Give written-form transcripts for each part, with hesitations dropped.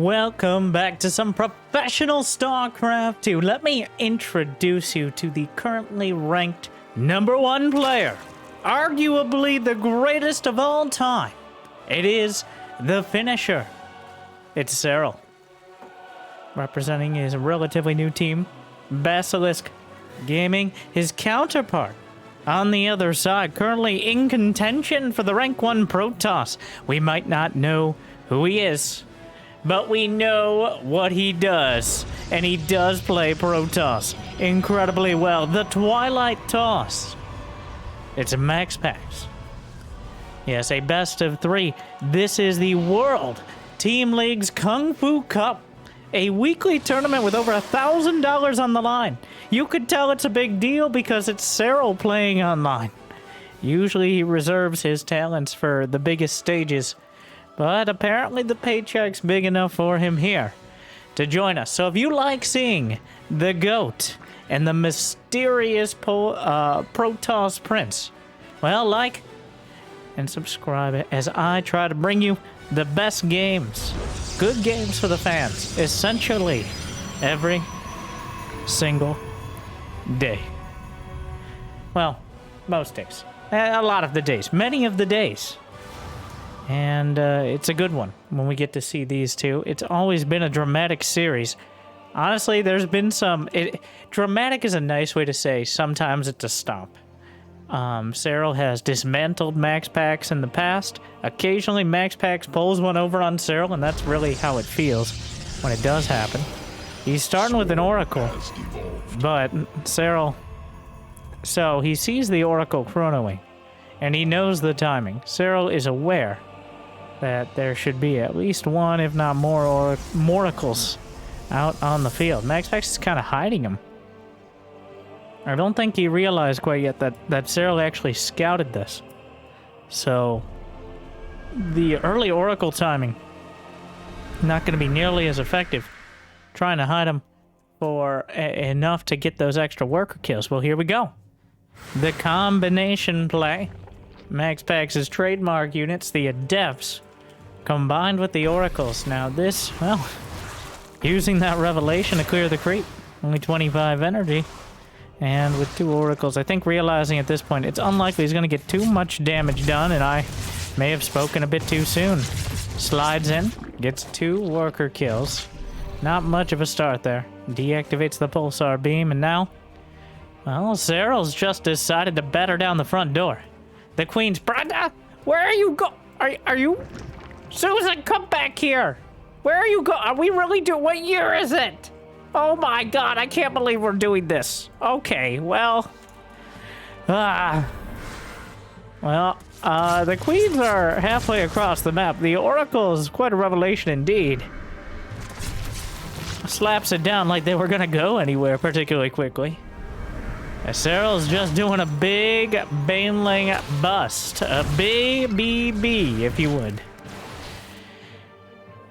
Welcome back to some professional StarCraft 2. Let me introduce you to the currently ranked #1 player, arguably the greatest of all time. It is the finisher. It's Serral, representing his relatively new team, Basilisk Gaming. His counterpart on the other side, currently in contention for the rank 1 Protoss. We might not know who he is, but we know what he does, and he does play Protoss incredibly well. The Twilight Toss. It's a MaxPax. Yes, a best of 3. This is the World Team League's Kung Fu Cup, a weekly tournament with over $1,000 on the line. You could tell it's a big deal because it's Serral playing online. Usually he reserves his talents for the biggest stages, but apparently the paycheck's big enough for him here to join us. So if you like seeing the GOAT and the mysterious Protoss Prince, well, like and subscribe as I try to bring you the best games, good games for the fans, essentially every single day. Well, most days. A lot of the days. Many of the days. And it's a good one when we get to see these two. It's always been a dramatic series. Honestly, there's been some... dramatic is a nice way to say sometimes it's a stomp. Serral has dismantled MaxPax in the past. Occasionally, MaxPax pulls one over on Serral, and that's really how it feels when it does happen. He's starting with an Oracle, but Serral... So, he sees the Oracle chronoing, and he knows the timing. Serral is aware that there should be at least one, if not more, Moracles out on the field. MaxPax is kind of hiding him. I don't think he realized quite yet that Serral actually scouted this. So, the early Oracle timing, not going to be nearly as effective. Trying to hide him for enough to get those extra worker kills. Well, here we go. The combination play. MaxPax's trademark units, the Adepts, combined with the Oracles. Now this, well, using that Revelation to clear the creep. Only 25 energy. And with 2 Oracles, I think realizing at this point it's unlikely he's going to get too much damage done, and I may have spoken a bit too soon. Slides in, gets 2 worker kills. Not much of a start there. Deactivates the Pulsar Beam, and now, well, Serral's just decided to batter down the front door. The Queen's... Brenda, where are you go... Are you... Susan, come back here! Where are you go... Are we really doing... What year is it? Oh my god, I can't believe we're doing this. Okay, well... the Queens are halfway across the map. The Oracle is quite a revelation indeed. Slaps it down like they were gonna go anywhere particularly quickly. Serral's just doing a big Baneling bust. A BBB, if you would.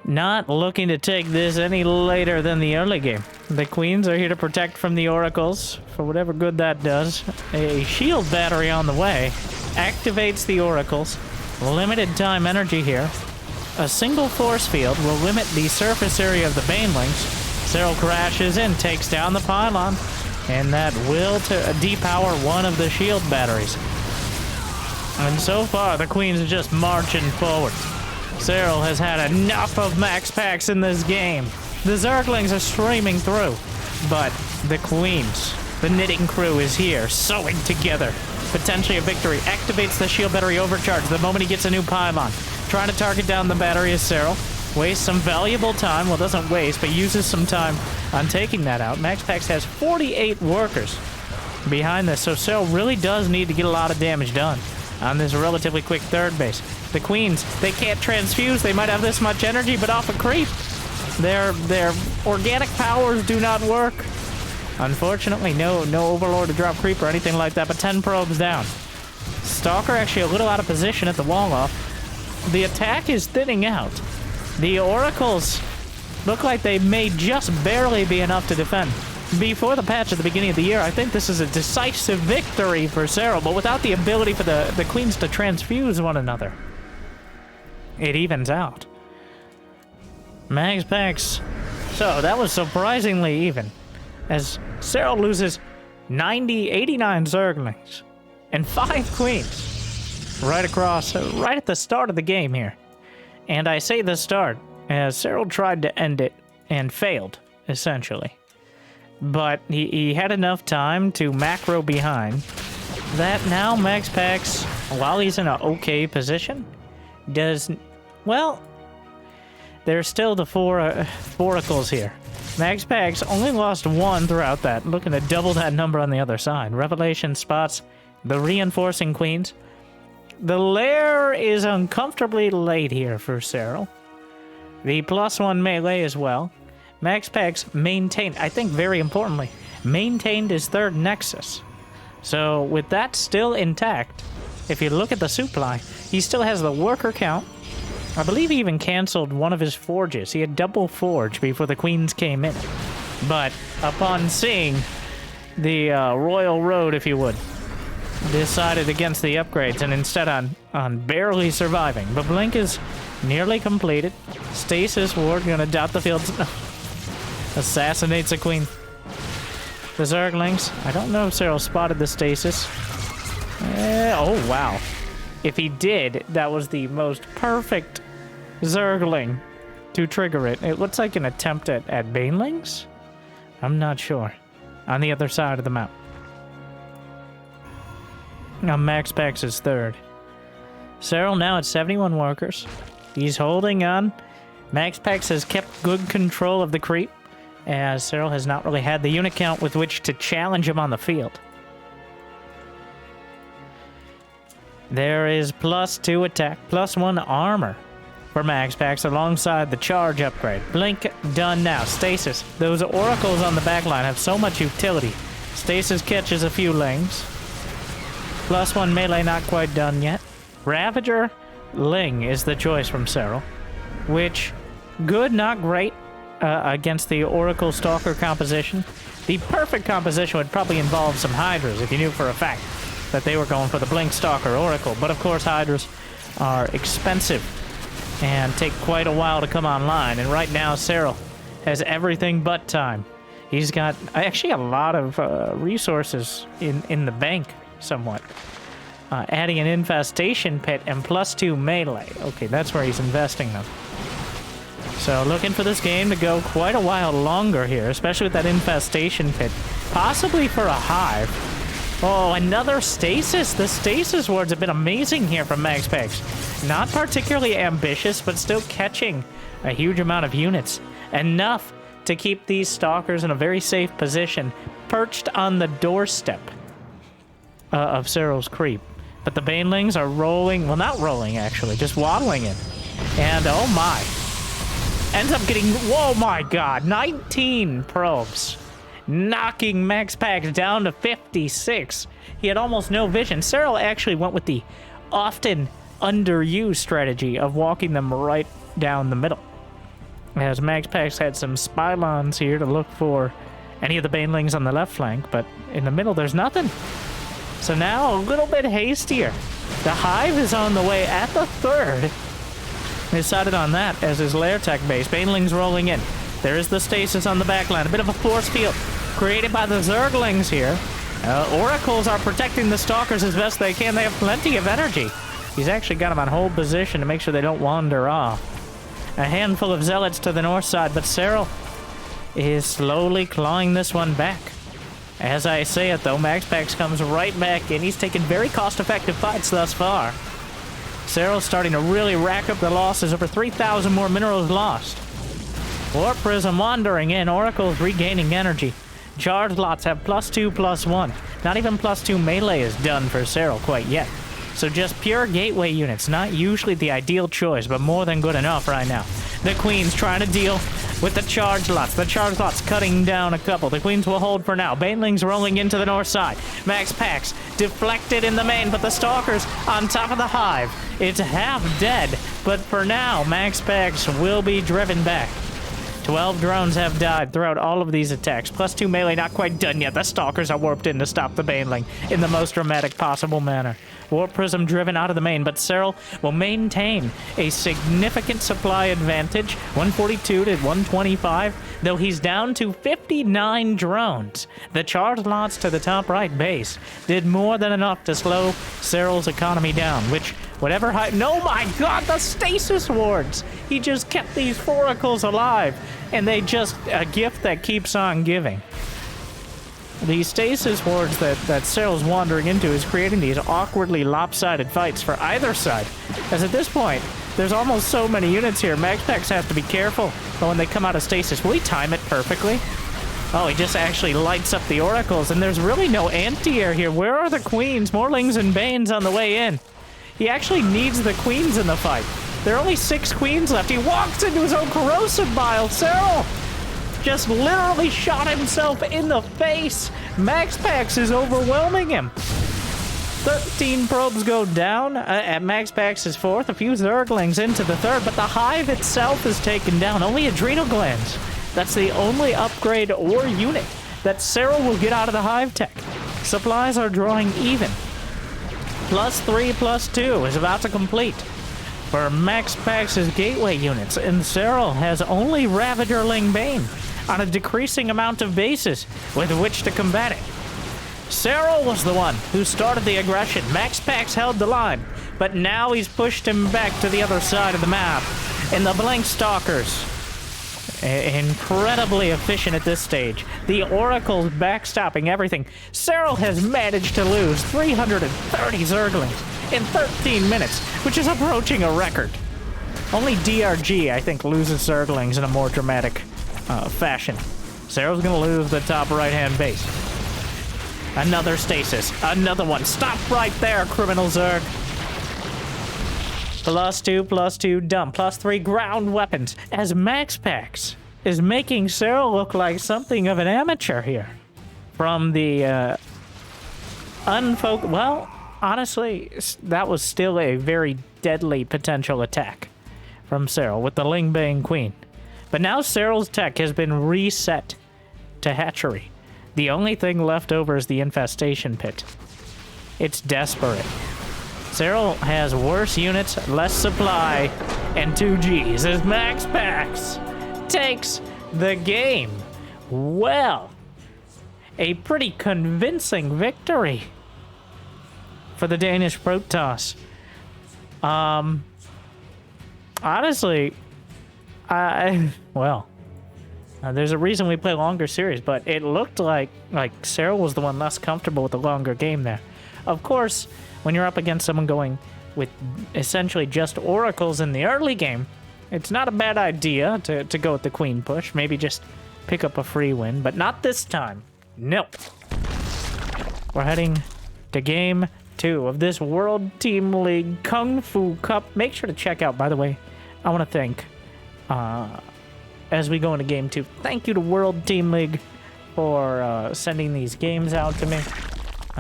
Not looking to take this any later than the early game. The Queens are here to protect from the Oracles, for whatever good that does. A shield battery on the way. Activates the Oracles. Limited time energy here. A single force field will limit the surface area of the Banelings. Serral crashes in, takes down the pylon. And that will depower one of the shield batteries. And so far, the Queens are just marching forward. Serral has had enough of MaxPax in this game. The Zerglings are streaming through. But the Queens, the knitting crew is here, sewing together. Potentially a victory. Activates the shield battery overcharge the moment he gets a new pylon. Trying to target down the battery is Serral. Wastes some valuable time. Well, doesn't waste, but uses some time on taking that out. MaxPax has 48 workers behind this, so Serral really does need to get a lot of damage done on this relatively quick third base. The Queens, they can't transfuse. They might have this much energy, but off a creep. Their organic powers do not work. Unfortunately, no Overlord to drop creep or anything like that, but 10 probes down. Stalker actually a little out of position at the wall off. The attack is thinning out. The Oracles look like they may just barely be enough to defend. Before the patch at the beginning of the year, I think this is a decisive victory for Serral, but without the ability for the Queens to transfuse one another, it evens out. MaxPax. So that was surprisingly even, as Serral loses 89 Zerglings and 5 queens right across, right at the start of the game here. And I say the start, as Serral tried to end it and failed, essentially. But he had enough time to macro behind that now MaxPax, while he's in an okay position, does, well, there's still the 4 oracles here. MaxPax only lost 1 throughout that, looking to double that number on the other side. Revelation spots the reinforcing queens. The lair is uncomfortably late here for Serral. The +1 melee as well. MaxPax maintained, I think very importantly, maintained his 3rd nexus. So with that still intact, if you look at the supply, he still has the worker count. I believe he even canceled one of his forges. He had double forge before the queens came in. But upon seeing the royal road, if you would, decided against the upgrades and instead on barely surviving. But Blink is nearly completed. Stasis ward gonna dot the field. Assassinates a queen. The Zerglings. I don't know if Serral spotted the stasis. Oh, wow. If he did, that was the most perfect Zergling to trigger it. It looks like an attempt at Banelings? I'm not sure. On the other side of the map. Now MaxPax is 3rd. Serral now at 71 workers. He's holding on. MaxPax has kept good control of the creep, as Serral has not really had the unit count with which to challenge him on the field. There is +2 attack, +1 armor for MaxPax alongside the charge upgrade. Blink done now. Stasis. Those oracles on the backline have so much utility. Stasis catches a few lings. +1 melee not quite done yet. Ravager Ling is the choice from Serral, which good, not great. Against the Oracle Stalker composition. The perfect composition would probably involve some Hydras if you knew for a fact that they were going for the Blink Stalker Oracle. But of course, Hydras are expensive and take quite a while to come online. And right now, Serral has everything but time. He's got actually a lot of resources in the bank, somewhat. Adding an infestation pit and +2 melee. Okay, that's where he's investing them. So looking for this game to go quite a while longer here, especially with that infestation pit. Possibly for a hive. Oh, another stasis. The stasis wards have been amazing here from MaxPax. Not particularly ambitious, but still catching a huge amount of units. Enough to keep these stalkers in a very safe position, perched on the doorstep of Serral's creep. But the Banelings are rolling, well, not rolling actually, just waddling in. And oh my. Ends up getting, whoa my god, 19 probes. Knocking MaxPax down to 56. He had almost no vision. Serral actually went with the often underused strategy of walking them right down the middle. As MaxPax had some spylons here to look for any of the Banelings on the left flank, but in the middle there's nothing. So now a little bit hastier. The hive is on the way at the 3rd. Decided on that as his lair tech base. Banelings rolling in. There is the stasis on the backline. A bit of a force field created by the Zerglings here. Oracles are protecting the Stalkers as best they can. They have plenty of energy. He's actually got them on hold position to make sure they don't wander off. A handful of Zealots to the north side, but Serral is slowly clawing this one back. As I say it though, MaxPax comes right back in. He's taken very cost-effective fights thus far. Serral's starting to really rack up the losses. Over 3,000 more minerals lost. Warp Prism wandering in. Oracle's regaining energy. Charge lots have +2/+1. Not even +2 melee is done for Serral quite yet. So just pure gateway units. Not usually the ideal choice, but more than good enough right now. The Queen's trying to deal with the charge lots. The charge lots cutting down a couple. The Queens will hold for now. Banelings rolling into the north side. MaxPax deflected in the main, but the Stalkers on top of the hive. It's half dead, but for now, MaxPax will be driven back. 12 drones have died throughout all of these attacks. +2 melee, not quite done yet. The Stalkers are warped in to stop the Baneling in the most dramatic possible manner. Warp Prism driven out of the main, but Serral will maintain a significant supply advantage, 142 to 125, though he's down to 59 drones. The charge lots to the top right base did more than enough to slow Serral's economy down, which, whatever height... No, my God, the stasis wards! He just kept these foracles alive, and they just... a gift that keeps on giving. The stasis wards that Serral's wandering into is creating these awkwardly lopsided fights for either side. As at this point, there's almost so many units here, MaxPax has to be careful. But when they come out of stasis, will he time it perfectly? Oh, he just actually lights up the oracles, and there's really no anti-air here. Where are the queens? Morlings and Banes on the way in. He actually needs the queens in the fight. There are only 6 queens left. He walks into his own corrosive bile. Serral just literally shot himself in the face. MaxPax is overwhelming him. 13 probes go down at MaxPax's 4th. A few Zerglings into the 3rd, but the hive itself is taken down. Only adrenal glands. That's the only upgrade or unit that Serral will get out of the hive tech. Supplies are drawing even. +3, +2 is about to complete for MaxPax's gateway units, and Serral has only Ravagerling Bane on a decreasing amount of bases with which to combat it. Serral was the one who started the aggression. MaxPax held the line, but now he's pushed him back to the other side of the map. And the Blink Stalkers, incredibly efficient at this stage. The Oracle's backstopping everything. Serral has managed to lose 330 Zerglings in 13 minutes, which is approaching a record. Only DRG, I think, loses Zerglings in a more dramatic fashion. Serral's gonna lose the top right-hand base. Another stasis. Another one. Stop right there, criminal Zerg. +2, +2, dumb. +3 ground weapons. As MaxPax is making Serral look like something of an amateur here. From the well, honestly, that was still a very deadly potential attack from Serral with the Lingbane Queen. But now Serral's tech has been reset to hatchery. The only thing left over is the infestation pit. It's desperate. Serral has worse units, less supply, and 2 Gs as MaxPax takes the game. Well, a pretty convincing victory for the Danish Protoss. Honestly, there's a reason we play longer series, but it looked like Serral was the one less comfortable with the longer game there. Of course, when you're up against someone going with essentially just oracles in the early game, it's not a bad idea to go with the queen push. Maybe just pick up a free win, but not this time. Nope. We're heading to game 2 of this World Team League Kung Fu Cup. Make sure to check out, by the way, I want to thank, as we go into game 2, thank you to World Team League for sending these games out to me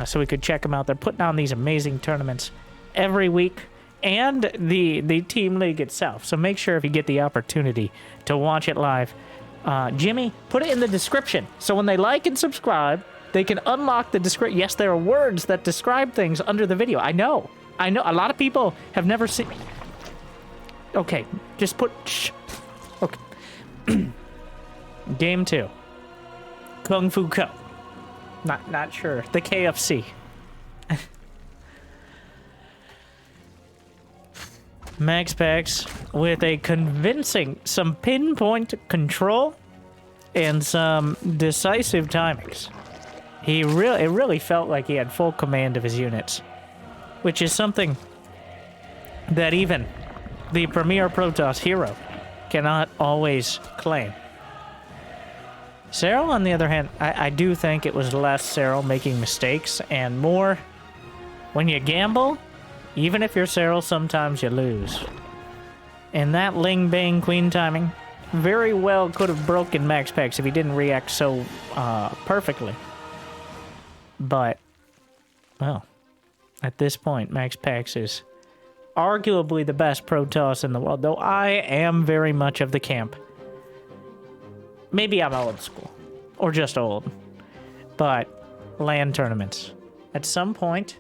so we could check them out. They're putting on these amazing tournaments every week, and the Team League itself. So make sure if you get the opportunity to watch it live, Jimmy, put it in the description. So when they like and subscribe, they can unlock the description. Yes, there are words that describe things under the video. I know. A lot of people have never seen... Okay, just put... Shh. Okay. Game 2. Kung Fu Cup. Not sure. The KFC. MaxPax with a convincing, some pinpoint control and some decisive timings. It really felt like he had full command of his units, which is something that even the premier Protoss hero cannot always claim. Serral, on the other hand, I do think it was less Serral making mistakes and more when you gamble, even if you're Serral, sometimes you lose. And that Ling Bang Queen timing very well could have broken MaxPax if he didn't react so perfectly. But, well, at this point, MaxPax is arguably the best Protoss in the world, though I am very much of the camp maybe I'm old school, or just old, but LAN tournaments. At some point,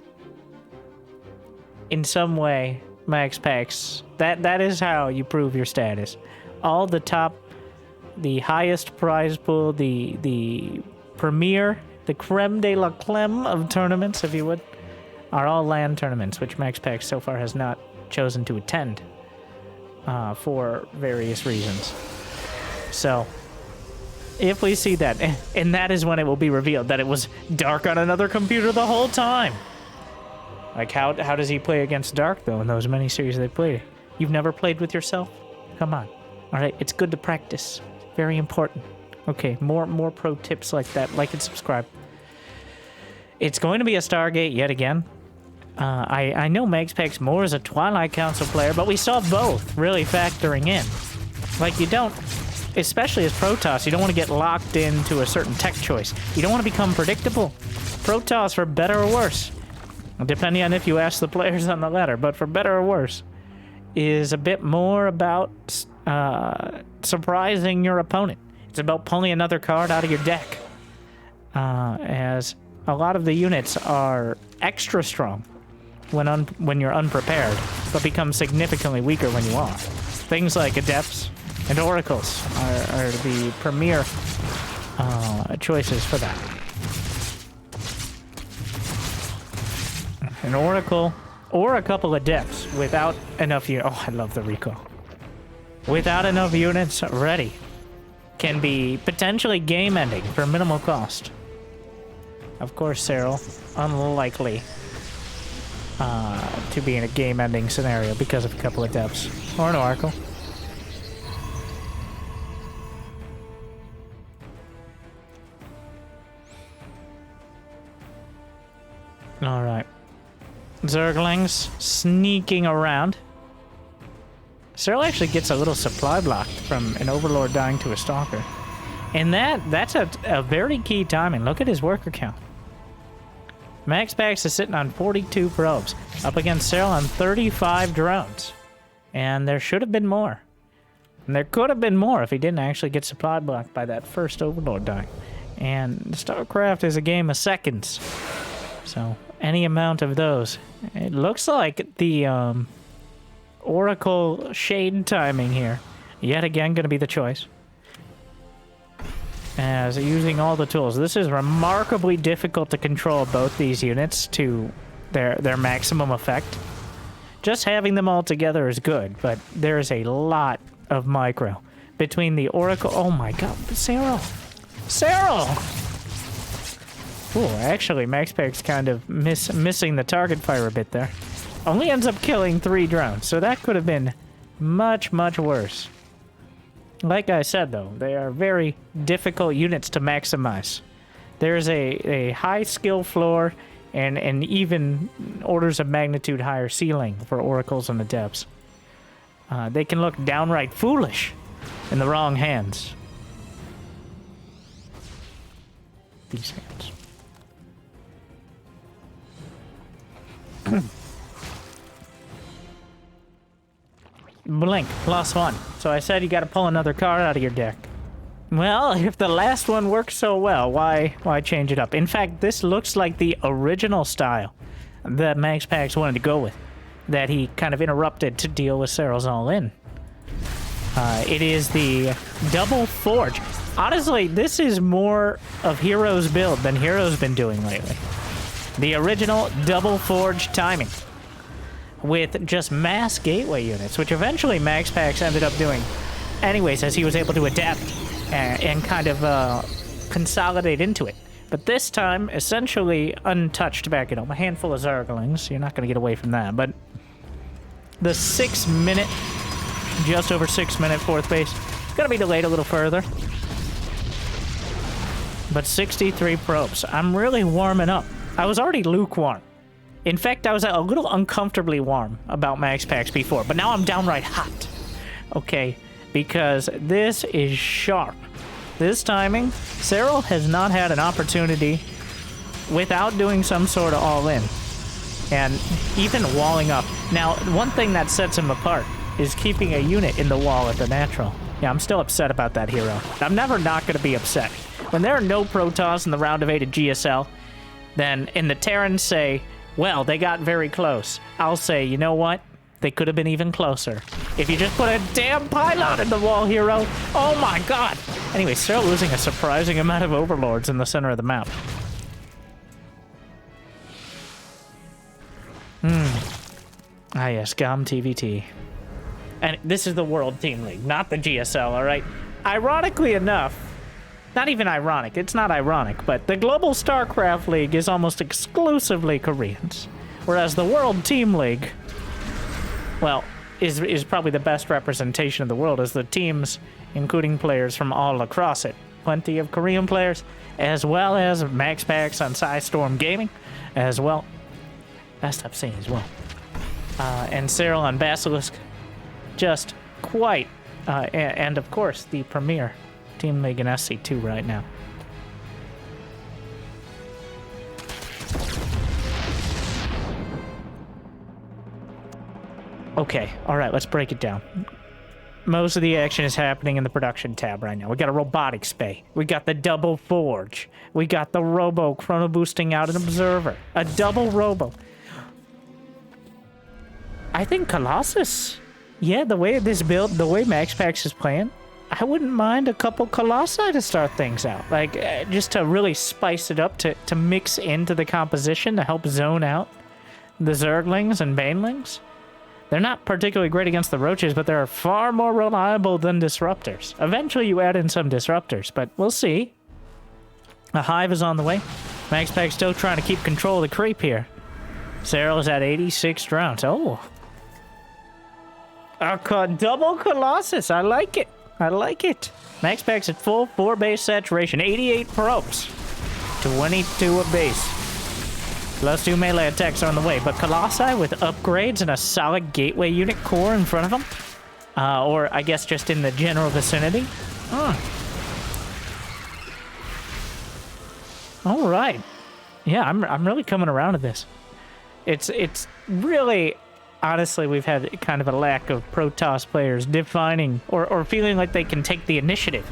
in some way, MaxPax, that is how you prove your status. All the top, the highest prize pool, the premier, the creme de la creme of tournaments, if you would, are all LAN tournaments, which MaxPax so far has not chosen to attend for various reasons. So, if we see that, and that is when it will be revealed that it was Dark on another computer the whole time. Like, how does he play against Dark, though, in those many series they played? You've never played with yourself? Come on. All right, it's good to practice. Very important. Okay, more pro tips like that. Like and subscribe. It's going to be a Stargate yet again. I know MaxPax more as a Twilight Council player, but we saw both really factoring in. Like, you don't, especially as Protoss, you don't want to get locked into a certain tech choice. You don't want to become predictable. Protoss, for better or worse, depending on if you ask the players on the ladder, but for better or worse, is a bit more about surprising your opponent. It's about pulling another card out of your deck. As a lot of the units are extra strong when you're unprepared, but become significantly weaker when you are. Things like Adepts and Oracles are the premier choices for that. An Oracle or a couple of Adepts without enough units. Oh, I love the recall. Without enough units ready can be potentially game-ending for minimal cost. Of course, Serral, unlikely to be in a game-ending scenario because of a couple of Adepts or an Oracle. All right. Zerglings sneaking around. Serral actually gets a little supply blocked from an Overlord dying to a Stalker. And that's a very key timing. Look at his worker count. MaxPax is sitting on 42 probes, up against Serral on 35 drones. And there should have been more. And there could have been more if he didn't actually get supply blocked by that first Overlord dying. And StarCraft is a game of seconds. So any amount of those. It looks like the Oracle Shade timing here, yet again, going to be the choice. As using all the tools. This is remarkably difficult to control both these units to their maximum effect. Just having them all together is good, but there's a lot of micro between the Oracle. Oh my god, Serral! Serral! Ooh, actually, MaxPax kind of missing the target fire a bit there. Only ends up killing 3 drones, so that could have been much, much worse. Like I said, though, they are very difficult units to maximize. There's a high skill floor and an even orders of magnitude higher ceiling for Oracles and Adepts. They can look downright foolish in the wrong hands. These hands. Blink, +1. So I said you gotta pull another card out of your deck. Well, if the last one works so well, why change it up? In fact, this looks like the original style that MaxPax wanted to go with, that he kind of interrupted to deal with Serral's All-In. It is the Double Forge. Honestly, this is more of Hero's build than Hero's been doing lately. The original Double Forge timing, with just mass gateway units, which eventually MaxPax ended up doing anyways, as he was able to adapt and kind of consolidate into it. But this time, essentially untouched back, a handful of Zerglings. You're not going to get away from that. But the 6 minute, just over 6 minute fourth base, going to be delayed a little further. But 63 probes. I'm really warming up. I was already lukewarm. In fact, I was a little uncomfortably warm about MaxPax before, but now I'm downright hot. Okay, because this is sharp. This timing, Serral has not had an opportunity without doing some sort of all-in. And even walling up. Now, one thing that sets him apart is keeping a unit in the wall at the natural. Yeah, I'm still upset about that hero. I'm never not going to be upset. When there are no Protoss in the round of 8 at GSL, then in the Terrans say, well, they got very close. I'll say, you know what? They could have been even closer. If you just put a damn pylon in the wall, hero. Oh my god. Anyway, Serral losing a surprising amount of overlords in the center of the map. Ah yes, GOM TVT. And this is the World Team League, not the GSL, alright? Ironically enough, not even ironic, it's not ironic, but the Global StarCraft League is almost exclusively Koreans. Whereas the World Team League, well, is probably the best representation of the world, as the teams, including players from all across it. Plenty of Korean players, as well as MaxPax on Storm Gaming, as well. Best I've seen as well. And Serral on Basilisk. Just quite, and of course, the premier Team League in SC2 right now. Okay, alright, let's break it down. Most of the action is happening in the production tab right now. We got a robotics bay. We got the double forge. We got the robo chrono boosting out an observer. A double robo. I think Colossus. Yeah, the way this build, the way MaxPax is playing, I wouldn't mind a couple Colossi to start things out. Like, just to really spice it up, to mix into the composition, to help zone out the Zerglings and Banelings. They're not particularly great against the Roaches, but they're far more reliable than Disruptors. Eventually you add in some Disruptors, but we'll see. A Hive is on the way. MaxPax still trying to keep control of the creep here. Serral is at 86 rounds. Oh. A double Colossus. I like it. I like it. MaxPax at full 4 base saturation. 88 probes. 22 a base. Plus 2 melee attacks are on the way. But Colossi with upgrades and a solid gateway unit core in front of them. Or I guess just in the general vicinity. All right. Yeah, I'm really coming around to this. It's really... Honestly, we've had kind of a lack of Protoss players defining or feeling like they can take the initiative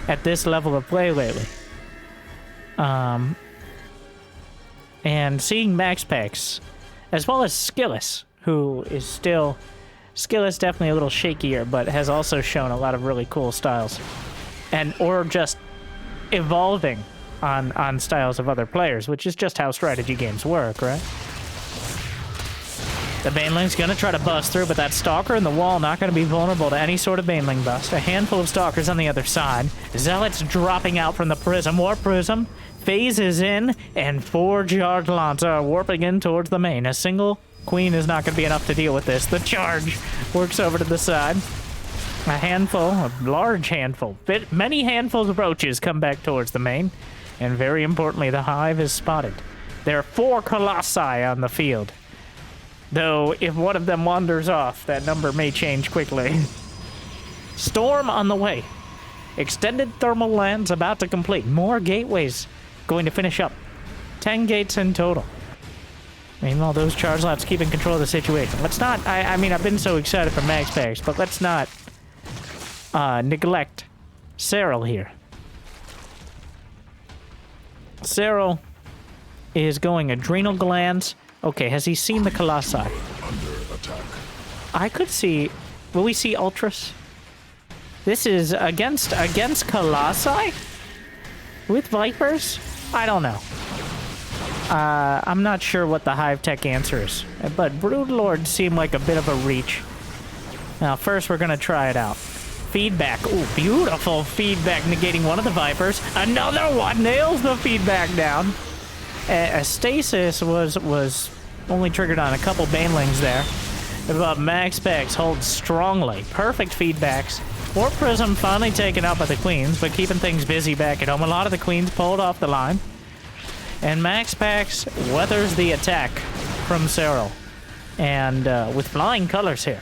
at this level of play lately. And seeing MaxPax, as well as Skillis, who is still... Skillis definitely a little shakier, but has also shown a lot of really cool styles. Or just evolving on styles of other players, which is just how strategy games work, right? The Baneling's gonna try to bust through, but that Stalker in the wall not gonna be vulnerable to any sort of Baneling bust. A handful of Stalkers on the other side. Zealots dropping out from the Prism. Warp Prism phases in, and 4 Jarglons are warping in towards the main. A single Queen is not gonna be enough to deal with this. The charge works over to the side. A handful, a large handful, many handfuls of Roaches come back towards the main. And very importantly, the Hive is spotted. There are 4 Colossi on the field. Though, if one of them wanders off, that number may change quickly. Storm on the way. Extended thermal lens about to complete. More gateways going to finish up. 10 gates in total. Meanwhile, those charge lots keeping control of the situation. Let's not... I mean, I've been so excited for MaxPax, but let's not neglect Serral here. Serral is going Adrenal Glands. Okay, has he seen the Colossi? Under attack. I could see... Will we see Ultras? This is against Colossi? With Vipers? I don't know. I'm not sure what the Hive Tech answer is. But Broodlords seem like a bit of a reach. Now, first we're gonna try it out. Feedback. Ooh, beautiful feedback negating one of the Vipers. Another one nails the feedback down. A stasis was only triggered on a couple Banelings there. But MaxPax holds strongly. Perfect feedbacks. Warp Prism finally taken out by the Queens, but keeping things busy back at home. A lot of the Queens pulled off the line. And MaxPax weathers the attack from Serral. And with flying colors here.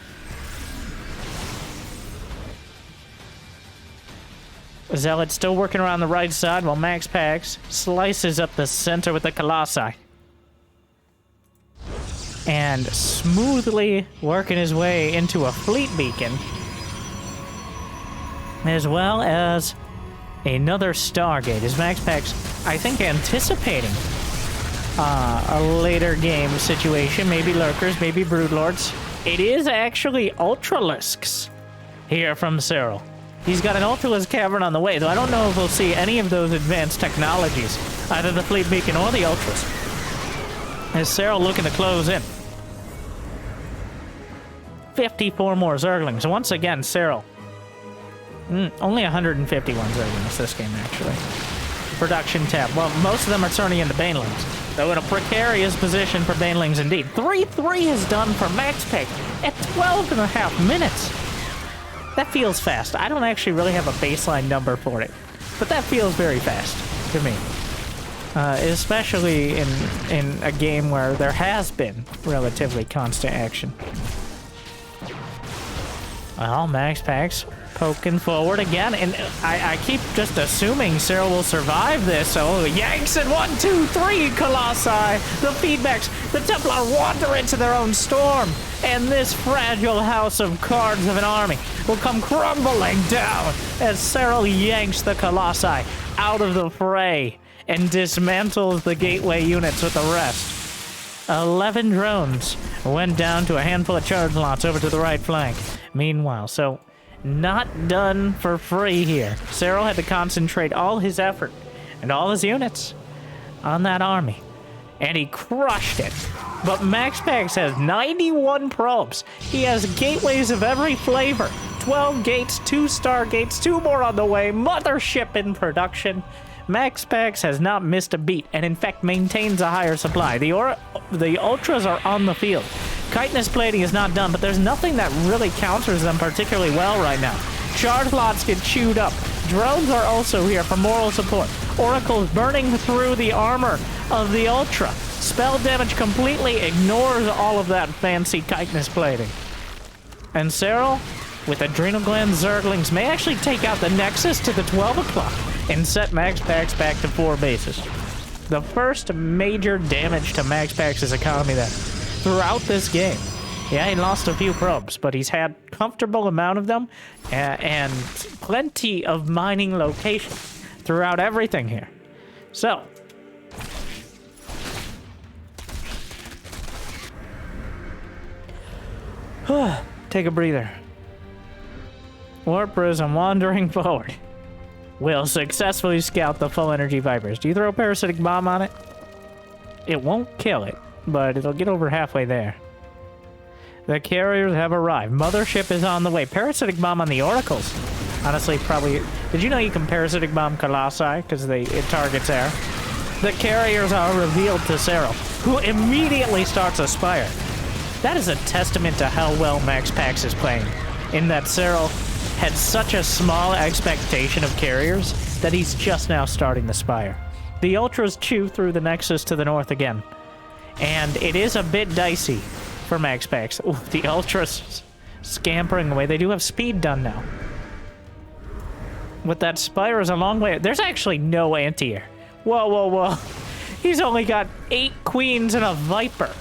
Zealot still working around the right side while MaxPax slices up the center with the Colossi. And smoothly working his way into a fleet beacon. as well as another Stargate. Is MaxPax, I think, anticipating a later game situation? Maybe Lurkers, maybe Broodlords. It is actually Ultralisks here from Serral. He's got an Ultralisk Cavern on the way, though I don't know if we'll see any of those advanced technologies, either the Fleet Beacon or the Ultras. Is Serral looking to close in? 54 more Zerglings. Once again, Serral. Only 151 Zerglings this game, actually. Production tab. Well, most of them are turning into Banelings, though in a precarious position for Banelings indeed. 3-3 is done for MaxPax at 12.5 minutes. That feels fast. I don't actually really have a baseline number for it, but that feels very fast to me. Especially in a game where there has been relatively constant action. Well, MaxPax poking forward again, and I keep just assuming Serral will survive this. So yanks and 1, 2, 3 Colossi. The feedbacks, the Templar wander into their own storm, and this fragile house of cards of an army will come crumbling down as Serral yanks the Colossi out of the fray and dismantles the gateway units with the rest. 11 drones went down to a handful of charge lots over to the right flank. Meanwhile, so not done for free here. Serral had to concentrate all his effort and all his units on that army, and he crushed it. But MaxPax has 91 probes. He has gateways of every flavor. 12 gates, 2 Stargates, 2 more on the way, mothership in production. MaxPax has not missed a beat, and in fact maintains a higher supply. The Ultras are on the field. Chitinous plating is not done, but there's nothing that really counters them particularly well right now. Charge lots get chewed up. Drones are also here for moral support. Oracles burning through the armor of the Ultra. Spell damage completely ignores all of that fancy chitinous plating. And Serral, with Adrenal Gland Zerglings, may actually take out the Nexus to the 12 o'clock and set MaxPax back to 4 bases. The first major damage to MaxPax's economy then, throughout this game. Yeah, he lost a few probes, but he's had comfortable amount of them and plenty of mining locations throughout everything here. So, take a breather. Warp Prism wandering forward will successfully scout the full energy Vipers. Do you throw a parasitic bomb on it? It won't kill it, but it'll get over halfway there. The carriers have arrived. Mothership is on the way. Parasitic bomb on the Oracles. Honestly, probably... Did you know you can parasitic bomb Colossi? Because it targets air. The carriers are revealed to Serral, who immediately starts a Spire. That is a testament to how well MaxPax is playing, in that Serral had such a small expectation of carriers that he's just now starting the Spire. The Ultras chew through the Nexus to the north again, and it is a bit dicey for MaxPax. Ooh, the Ultras scampering away. They do have speed done now. With that Spire is a long way. There's actually no anti-air. Whoa, whoa, whoa. He's only got 8 queens and a Viper.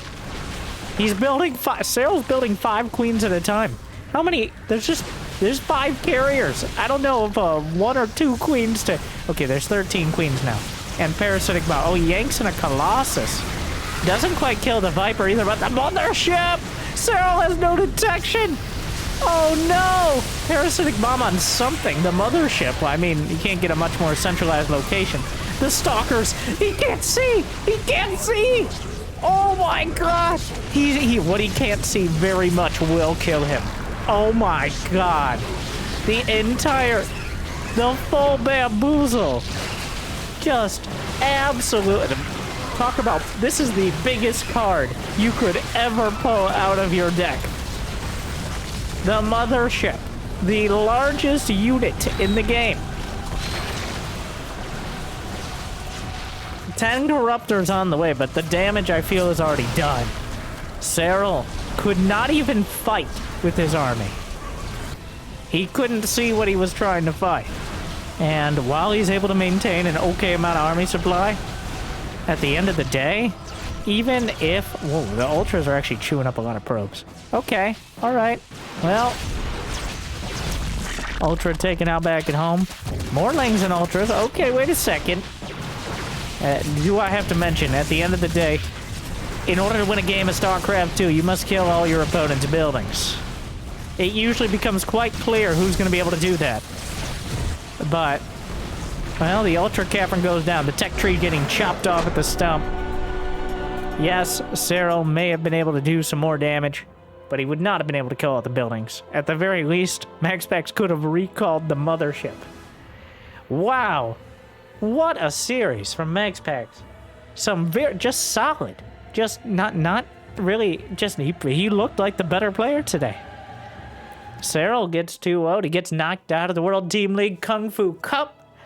He's building 5. Serral's building 5 queens at a time. How many? There's 5 carriers. I don't know if 1 or 2 queens to... Okay, there's 13 queens now. And parasitic bomb. Oh, he yanks in a Colossus. Doesn't quite kill the Viper either, but the mothership! Serral has no detection! Oh no! Parasitic bomb on something. The mothership. Well, I mean, you can't get a much more centralized location. The stalkers. He can't see! He can't see! Oh my gosh! What he can't see very much will kill him. Oh my god. The full bamboozle. Just absolute. Talk about, this is the biggest card you could ever pull out of your deck. The mothership. The largest unit in the game. 10 Corruptors on the way, but the damage I feel is already done. Serral could not even fight with his army. He couldn't see what he was trying to fight. And while he's able to maintain an okay amount of army supply, at the end of the day, even if... Whoa, the Ultras are actually chewing up a lot of probes. Okay, alright. Well, Ultra taken out back at home. More Lings and Ultras. Okay, wait a second. Do I have to mention, at the end of the day, in order to win a game of StarCraft 2, you must kill all your opponent's buildings. It usually becomes quite clear who's going to be able to do that. But, well, the Ultra Cavern goes down. The tech tree getting chopped off at the stump. Yes, Serral may have been able to do some more damage, but he would not have been able to kill all the buildings. At the very least, MaxPax could have recalled the mothership. Wow. What a series from MaxPax. Some just solid. Just not really, just he looked like the better player today. Serral gets 2-0. He gets knocked out of the World Team League Kung Fu Cup.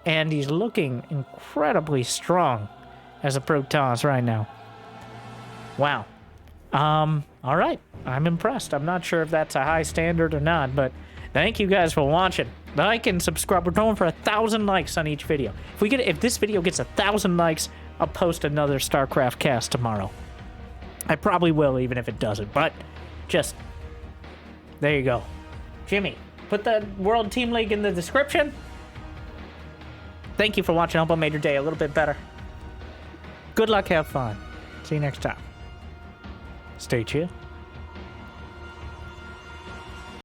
And he's looking incredibly strong as a Protoss right now. Wow. All right. I'm impressed. I'm not sure if that's a high standard or not, but thank you guys for watching. Like and subscribe. We're going for 1,000 likes on each video. If this video gets 1,000 likes, I'll post another StarCraft cast tomorrow. I probably will, even if it doesn't, but just there you go. Jimmy, put the World Team League in the description. Thank you for watching. I hope I made your day a little bit better. Good luck, have fun. See you next time. Stay chill.